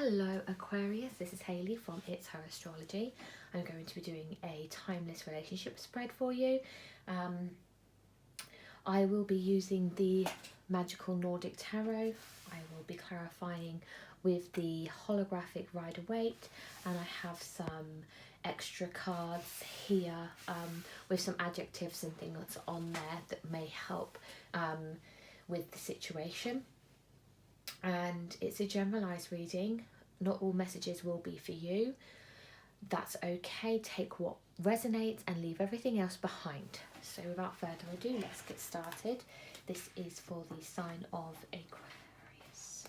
Hello Aquarius, this is Hayley from Itsherastrology. I'm going to be doing a timeless relationship spread for you. I will be using the Magical Nordic Tarot. I will be clarifying with the Holographic Rider-Waite, and I have some extra cards here with some adjectives and things on there that may help with the situation. And it's a generalized reading. Not all messages will be for you. That's okay. Take what resonates and leave everything else behind. So without further ado, let's get started. This is for the sign of Aquarius.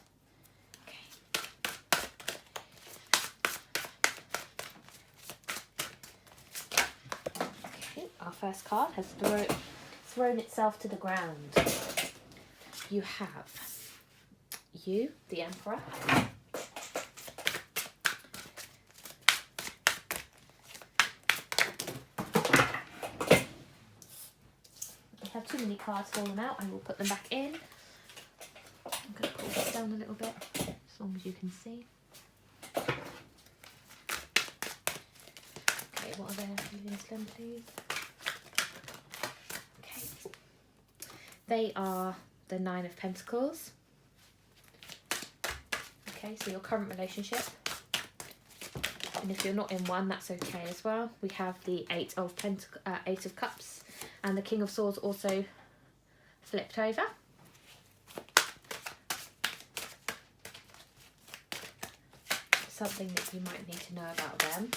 Okay, our first card has thrown itself to the ground. You have you, the Emperor. I have too many cards falling out. I will put them back in. I'm going to pull this down a little bit, as long as you can see. Okay, what are their feelings then, please? Okay. They are the Nine of Pentacles. Okay, so your current relationship, and if you're not in one, that's okay as well. We have the Eight of Cups, and the King of Swords also flipped over. Something that you might need to know about them.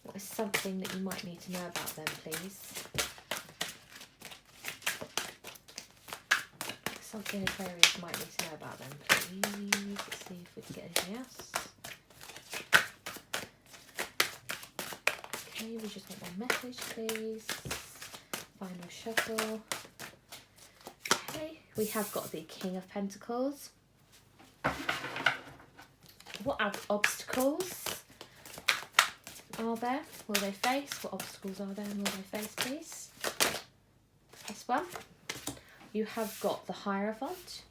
What is something that you might need to know about them, please? Something Aquarius might need to know about them, please. Let's see if we can get anything else. Okay, we just want one message, please. Final shuffle. Okay, we have got the King of Pentacles. What obstacles are there? Will they face? What obstacles are there and will they face, please? This one. You have got the Hierophant.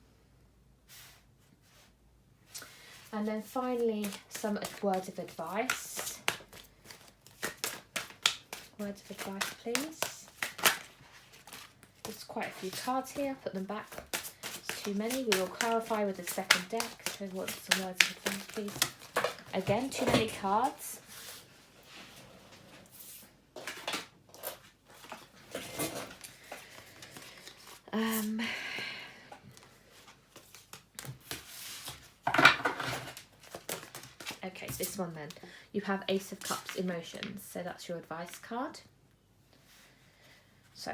And then finally, some words of advice. Words of advice, please. There's quite a few cards here. Put them back. It's too many. We will clarify with the second deck. So what's some words of advice, please? Again, too many cards. Okay, this one then. You have Ace of Cups, Emotions. So that's your advice card. So,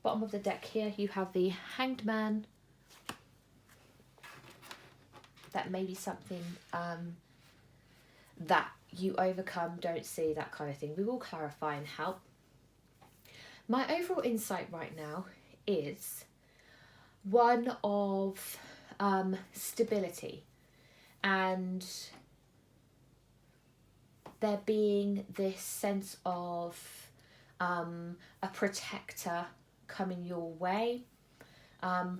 bottom of the deck here, you have the Hanged Man. That may be something that you overcome, don't see, that kind of thing. We will clarify and help. My overall insight right now is one of stability, and there being this sense of a protector coming your way,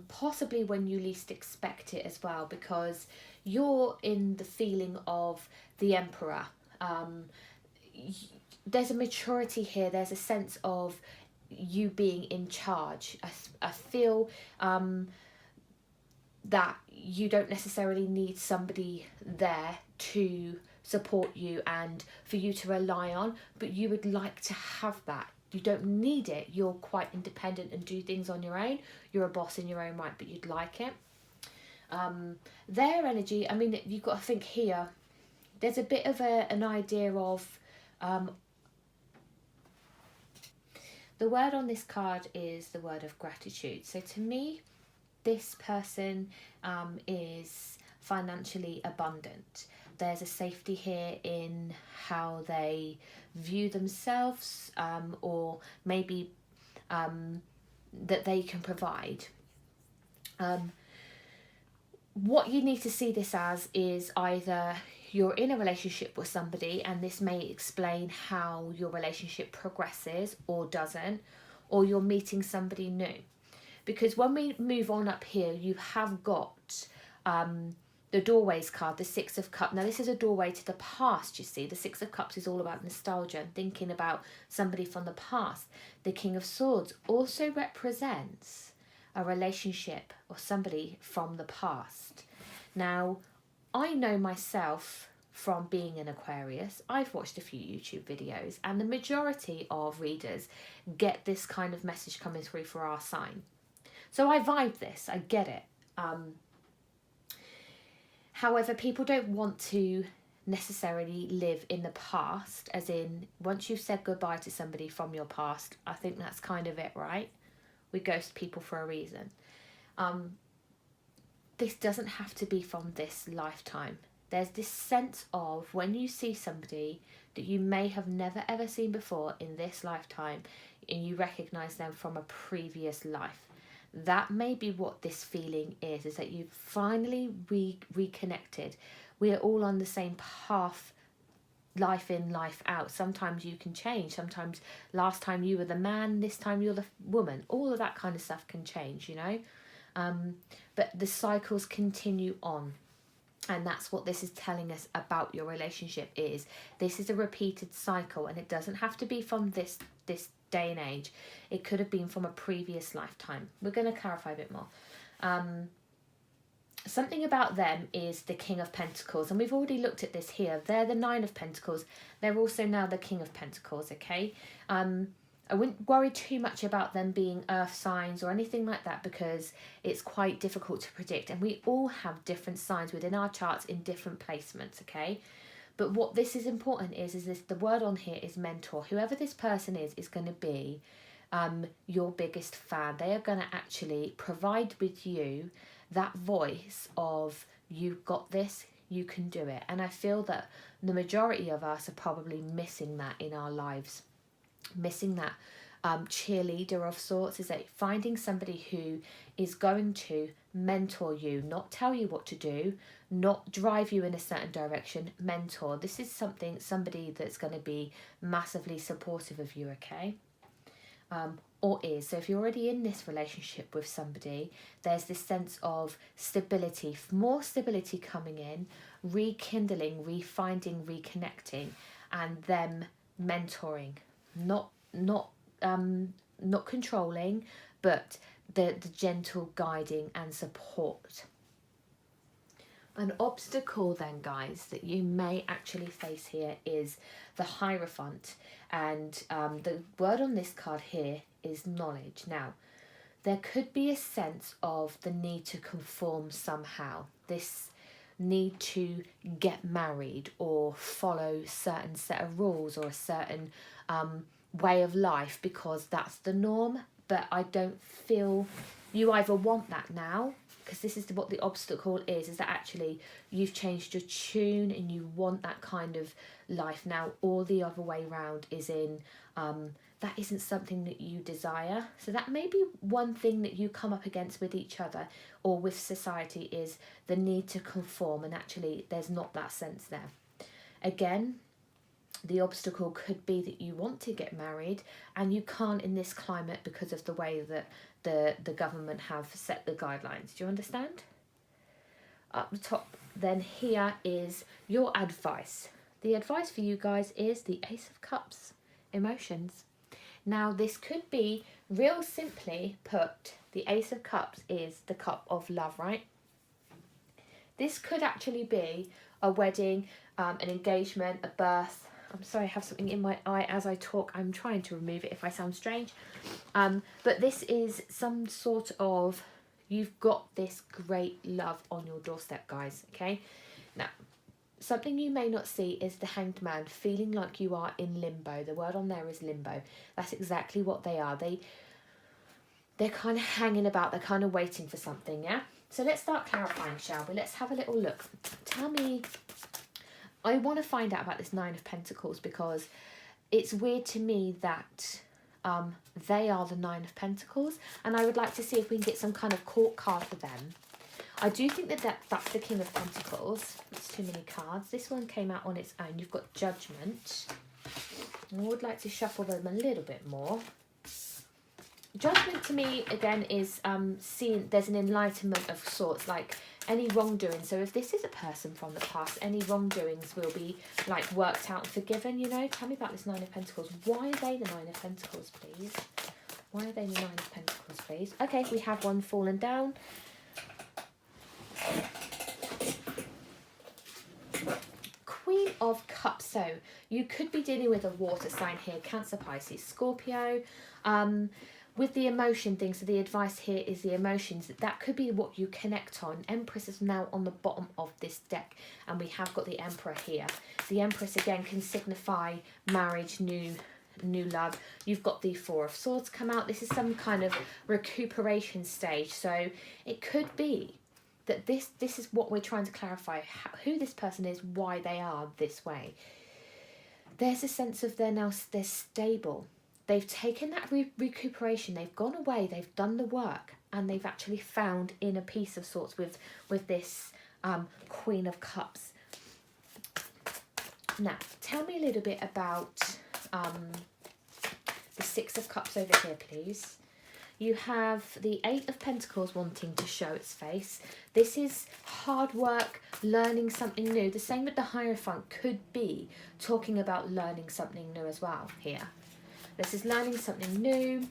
possibly when you least expect it as well, because you're in the feeling of the Emperor. There's a maturity here. There's a sense of you being in charge. I feel that you don't necessarily need somebody there to support you and for you to rely on, but you would like to have that. You don't need it. You're quite independent and do things on your own. You're a boss in your own right, but you'd like it. Their energy, I mean, you've got to think here, there's a bit of an idea of the word on this card is the word of gratitude. So to me, this person is financially abundant. There's a safety here in how they view themselves, or maybe that they can provide. What you need to see this as is either you're in a relationship with somebody and this may explain how your relationship progresses or doesn't, or you're meeting somebody new. Because when we move on up here, you have got the Doorways card, the Six of Cups. Now, this is a doorway to the past, you see. The Six of Cups is all about nostalgia and thinking about somebody from the past. The King of Swords also represents a relationship or somebody from the past. Now, I know myself from being an Aquarius. I've watched a few YouTube videos, and the majority of readers get this kind of message coming through for our sign. So I vibe this, I get it. However, people don't want to necessarily live in the past, as in, once you've said goodbye to somebody from your past, I think that's kind of it, right? We ghost people for a reason. This doesn't have to be from this lifetime. There's this sense of when you see somebody that you may have never ever seen before in this lifetime, and you recognise them from a previous life. That may be what this feeling is that you've finally reconnected. We're all on the same path, life in, life out. Sometimes you can change. Sometimes last time you were the man, this time you're the woman. All of that kind of stuff can change, you know. But the cycles continue on. And that's what this is telling us about your relationship is. This is a repeated cycle, and it doesn't have to be from this day and age. It could have been from a previous lifetime. We're going to clarify a bit more. Something about them is the King of Pentacles, and we've already looked at this here. They're the Nine of Pentacles. They're also now the King of Pentacles, okay? I wouldn't worry too much about them being earth signs or anything like that, because it's quite difficult to predict, and we all have different signs within our charts in different placements, okay? But what this is important is this, the word on here is mentor. Whoever this person is going to be your biggest fan. They are going to actually provide with you that voice of, you've got this, you can do it. And I feel that the majority of us are probably missing that in our lives. Missing that cheerleader of sorts, is that finding somebody who is going to mentor you, not tell you what to do, not drive you in a certain direction, mentor. This is somebody that's going to be massively supportive of you, okay? Or is. So if you're already in this relationship with somebody, there's this sense of stability, more stability coming in, rekindling, refinding, reconnecting, and them mentoring. Not controlling, but the gentle guiding and support. An obstacle then, guys, that you may actually face here is the Hierophant, and the word on this card here is knowledge. Now, there could be a sense of the need to conform somehow, this need to get married or follow certain set of rules or a certain way of life because that's the norm. But I don't feel you either want that now, because this is what the obstacle is that actually you've changed your tune and you want that kind of life now, or the other way round is in that isn't something that you desire. So that may be one thing that you come up against with each other or with society, is the need to conform, and actually there's not that sense there. Again, the obstacle could be that you want to get married and you can't in this climate because of the way that the government have set the guidelines. Do you understand? Up the top then here is your advice. The advice for you guys is the Ace of Cups, emotions. Now this could be, real simply put, the Ace of Cups is the cup of love, right? This could actually be a wedding, an engagement, a birth. I'm sorry, I have something in my eye as I talk. I'm trying to remove it if I sound strange. But this is some sort of, you've got this great love on your doorstep, guys, okay? Now, something you may not see is the Hanged Man, feeling like you are in limbo. The word on there is limbo. That's exactly what they are. They're kind of hanging about. They're kind of waiting for something, yeah? So let's start clarifying, shall we? Let's have a little look. Tell me, I want to find out about this Nine of Pentacles, because it's weird to me that they are the Nine of Pentacles, and I would like to see if we can get some kind of court card for them. I do think that's the King of Pentacles. It's too many cards. This one came out on its own. You've got Judgment. I would like to shuffle them a little bit more. Judgment to me, again, is seeing there's an enlightenment of sorts, like any wrongdoing. So if this is a person from the past, any wrongdoings will be like worked out and forgiven, you know. Tell me about this Nine of Pentacles. Why are they the Nine of Pentacles, please? Why are they the Nine of Pentacles, please? Okay, we have one fallen down. Queen of Cups. So you could be dealing with a water sign here, Cancer, Pisces, Scorpio. With the emotion thing, so the advice here is the emotions. That could be what you connect on. Empress is now on the bottom of this deck, and we have got the Emperor here. The Empress again can signify marriage, new love. You've got the Four of Swords come out. This is some kind of recuperation stage. So it could be that this is what we're trying to clarify, who this person is, why they are this way. There's a sense of they're stable. They've taken that recuperation, they've gone away, they've done the work, and they've actually found inner peace of sorts with this Queen of Cups. Now, tell me a little bit about the Six of Cups over here, please. You have the Eight of Pentacles wanting to show its face. This is hard work, learning something new. The same with the Hierophant, could be talking about learning something new as well here. This is learning something new.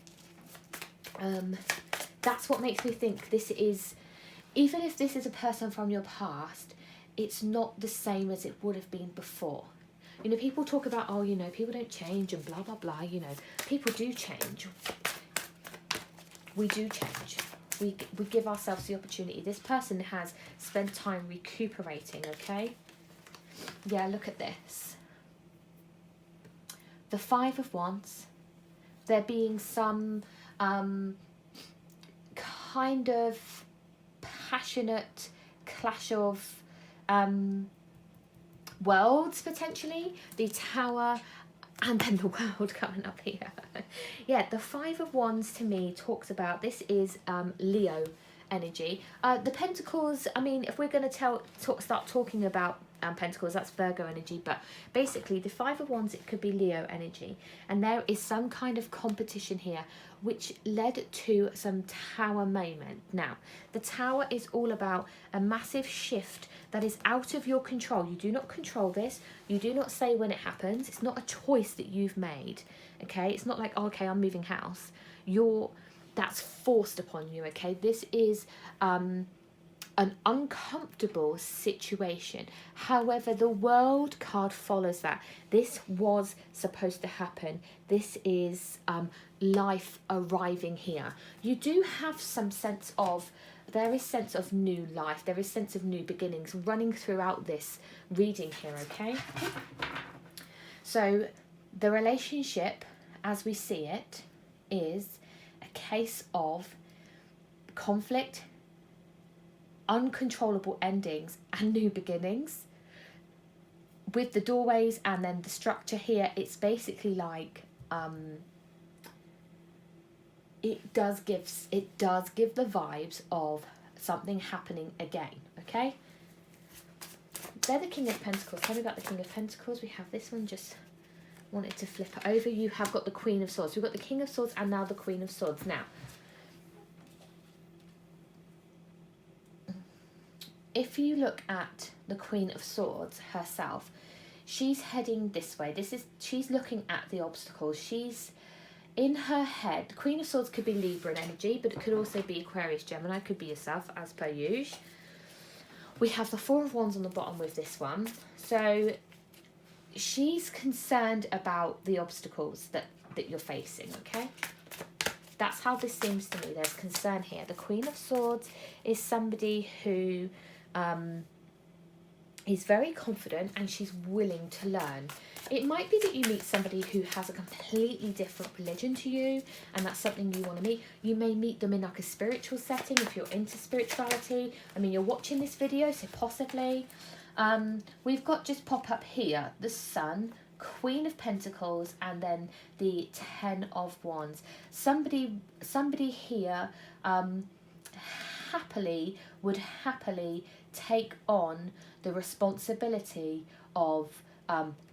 That's what makes me think this is, even if this is a person from your past, it's not the same as it would have been before. You know, people talk about, oh, you know, people don't change and blah, blah, blah. You know, people do change. We do change. We give ourselves the opportunity. This person has spent time recuperating, okay? Yeah, look at this. The Five of Wands. There being some kind of passionate clash of worlds, potentially. The Tower and then the World coming up here. Yeah, the Five of Wands to me talks about, this is Leo energy. The Pentacles, I mean, if we're going to start talking about Pentacles, that's Virgo energy, but basically the Five of Wands, it could be Leo energy, and there is some kind of competition here which led to some Tower moment. Now, the Tower is all about a massive shift that is out of your control. You do not control this. You do not say when it happens. It's not a choice that you've made, okay? It's not like, oh, okay, I'm moving house. That's forced upon you, okay? This is an uncomfortable situation. However, the World card follows that. This was supposed to happen. This is life arriving here. You do have some sense of, there is sense of new life. There is sense of new beginnings running throughout this reading here, okay? So the relationship, as we see it, is a case of conflict, uncontrollable endings, and new beginnings. With the doorways and then the structure here, it's basically like it does give the vibes of something happening again, okay? They're the King of Pentacles. Tell me about the King of Pentacles. We have this one, just wanted to flip it over. You have got the Queen of Swords. We've got the King of Swords and now the Queen of Swords. Now, if you look at the Queen of Swords herself, she's heading this way. She's looking at the obstacles. She's in her head. Queen of Swords could be Libra energy, but it could also be Aquarius, Gemini, could be yourself, as per usual. We have the Four of Wands on the bottom with this one. So she's concerned about the obstacles that you're facing, okay? That's how this seems to me. There's concern here. The Queen of Swords is somebody who is very confident and she's willing to learn. It might be that you meet somebody who has a completely different religion to you, and that's something you want to meet. You may meet them in like a spiritual setting if you're into spirituality. I mean, you're watching this video, so possibly. We've got, just pop up here, the Sun, Queen of Pentacles, and then the Ten of Wands. Somebody here would happily take on the responsibility of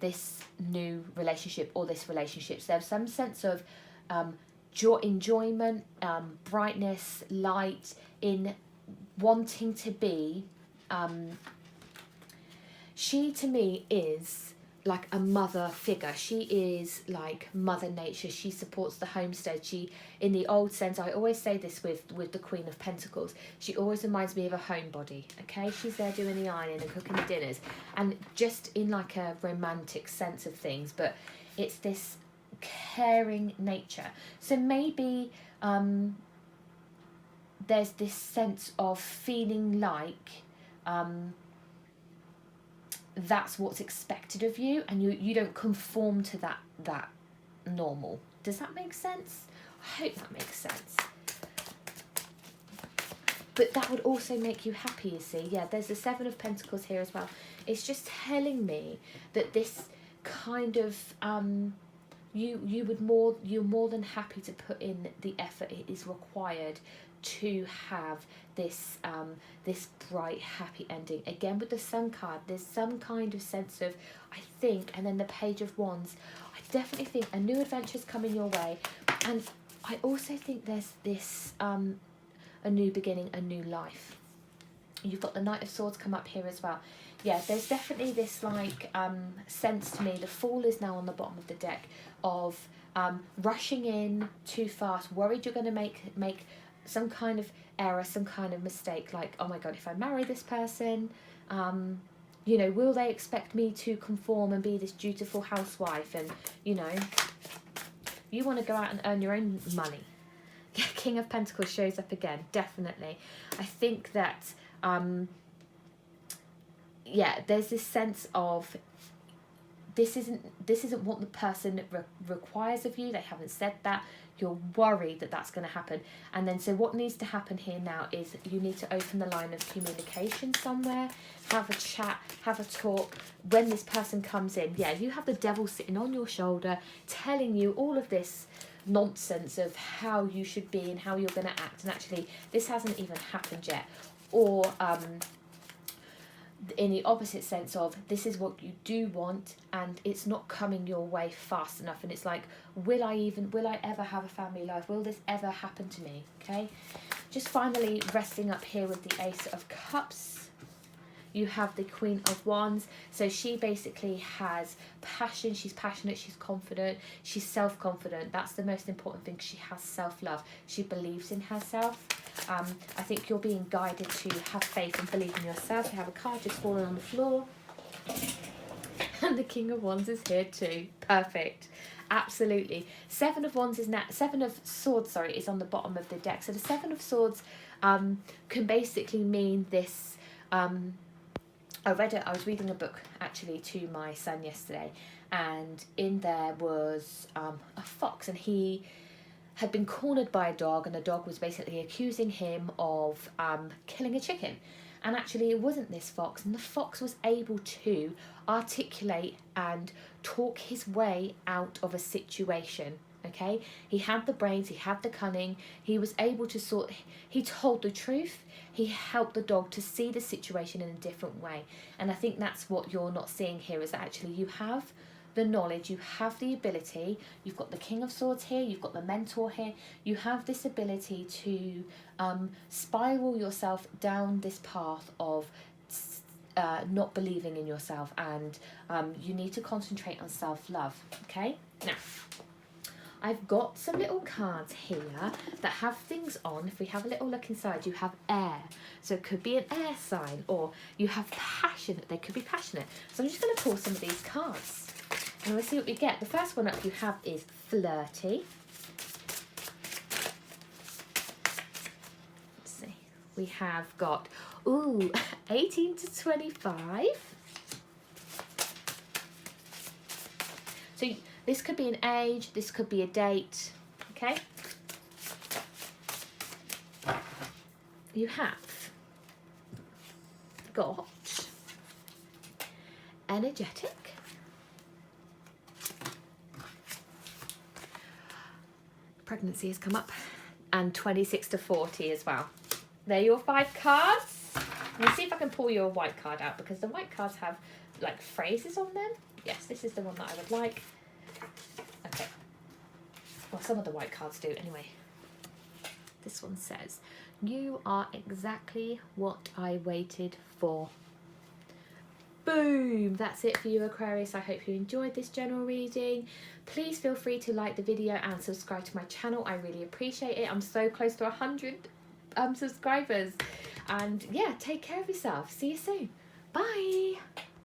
this new relationship or this relationship. So there's some sense of enjoyment, brightness, light, in wanting to be. She to me is like a mother figure. She is like Mother Nature. She supports the homestead. She, in the old sense, I always say this with the Queen of Pentacles, she always reminds me of a homebody, okay? She's there doing the ironing and cooking the dinners, and just in like a romantic sense of things, but it's this caring nature. So maybe there's this sense of feeling like that's what's expected of you, and you don't conform to that normal. Does that make sense? I hope that makes sense. But that would also make you happy, you see. Yeah, there's the Seven of Pentacles here as well. It's just telling me that this kind of you're more than happy to put in the effort it is required to have this this bright, happy ending. Again, with the Sun card, there's some kind of sense of, I think, and then the Page of Wands, I definitely think a new adventure's coming your way. And I also think there's this a new beginning, a new life. You've got the Knight of Swords come up here as well. Yeah, there's definitely this like sense to me. The Fool is now on the bottom of the deck of rushing in too fast, worried you're going to make some kind of error, some kind of mistake, like, oh my god, if I marry this person, you know, will they expect me to conform and be this dutiful housewife? And, you know, you want to go out and earn your own money. King of Pentacles shows up again, definitely. I think that, yeah, there's this sense of this isn't what the person requires of you. They haven't said that. You're worried that that's going to happen. And then so what needs to happen here now is you need to open the line of communication somewhere, have a chat, have a talk. When this person comes in, yeah, you have the devil sitting on your shoulder telling you all of this nonsense of how you should be and how you're going to act, and actually this hasn't even happened yet. Or in the opposite sense of, this is what you do want and it's not coming your way fast enough, and it's like, will I ever have a family life? Will this ever happen to me? Okay, just finally resting up here with the Ace of Cups, you have the Queen of Wands. So she basically has passion, she's passionate, she's confident, she's self-confident. That's the most important thing. She has self-love, she believes in herself. I think you're being guided to have faith and believe in yourself. You have a card just fallen on the floor. And the King of Wands is here too. Perfect. Absolutely. Seven of Swords, sorry, is on the bottom of the deck. So the Seven of Swords can basically mean this. I was reading a book actually to my son yesterday, and in there was a fox, and he had been cornered by a dog, and the dog was basically accusing him of killing a chicken. And actually it wasn't this fox, and the fox was able to articulate and talk his way out of a situation. Okay, he had the brains, he had the cunning, he was able to he told the truth, he helped the dog to see the situation in a different way. And I think that's what you're not seeing here, is that actually you have the knowledge, you have the ability, you've got the King of Swords here, you've got the Mentor here, you have this ability to spiral yourself down this path of not believing in yourself, and you need to concentrate on self-love. Okay, now I've got some little cards here that have things on. If we have a little look inside, you have air. So it could be an air sign, or you have passionate. They could be passionate. So I'm just going to pull some of these cards, and we'll see what we get. The first one up you have is flirty. Let's see. We have got, 18 to 25. So this could be an age, this could be a date, okay? You have got energetic, pregnancy has come up, and 26 to 40 as well. There are your 5 cards. Let me see if I can pull your white card out, because the white cards have like phrases on them. Yes, this is the one that I would like. Okay. Well, some of the white cards do anyway. This one says, you are exactly what I waited for. Boom! That's it for you, Aquarius. I hope you enjoyed this general reading. Please feel free to like the video and subscribe to my channel. I really appreciate it. I'm so close to 100 subscribers. And yeah, take care of yourself. See you soon. Bye!